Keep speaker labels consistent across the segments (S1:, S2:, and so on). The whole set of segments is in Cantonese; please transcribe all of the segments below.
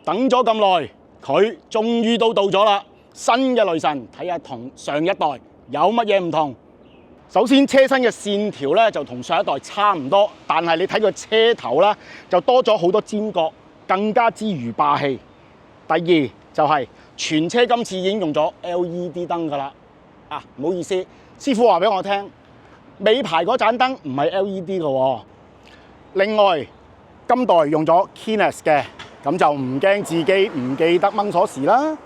S1: 等咗咁耐，佢終於都到咗啦！新嘅雷神，睇下同上一代有乜嘢唔同。首先車身嘅線條咧就同上一代差唔多，但係你睇個車頭啦，就多咗好多尖角，更加之餘霸氣。第二就係全車今次已經用咗 LED 燈㗎啦。啊，唔好意思，師傅話俾我聽，尾排嗰盞燈唔係 LED 嘅喎。另外，今代用咗 Keyless 嘅，咁就唔驚自己唔記得掹鎖匙啦。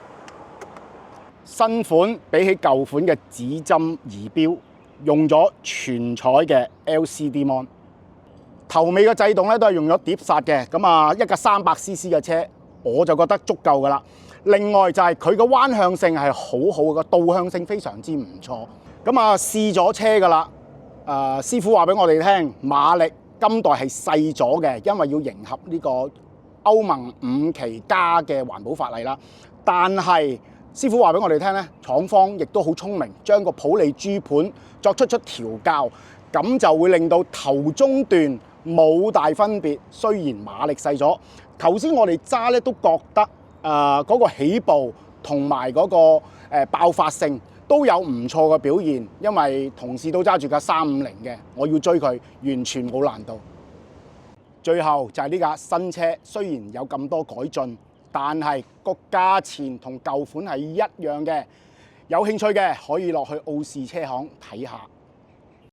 S1: 新款比起舊款嘅指針儀錶，用咗全彩嘅 LCD Mon。頭尾嘅制動咧都係用咗碟剎嘅，咁啊一架300cc 嘅車，我就覺得足夠㗎啦。另外就係佢嘅彎向性係好好嘅，導向性非常之唔錯。咁啊試咗車㗎啦，師傅話俾我哋聽，馬力今代係細咗嘅，因為要迎合呢個歐盟5期加嘅環保法例啦。但係師傅話俾我哋聽咧，廠方亦都好聰明，將個普利珠盤作出調校，咁就會令到頭中段冇大分別。雖然馬力細咗，頭先我哋揸咧都覺得嗰個起步同埋嗰個爆發性都有唔錯嘅表現，因為同事都揸住架350嘅，我要追佢完全冇難度。最後就係呢架新車，雖然有咁多改進，但係個價錢同舊款係一樣嘅。有興趣嘅可以落去奧士車行睇下。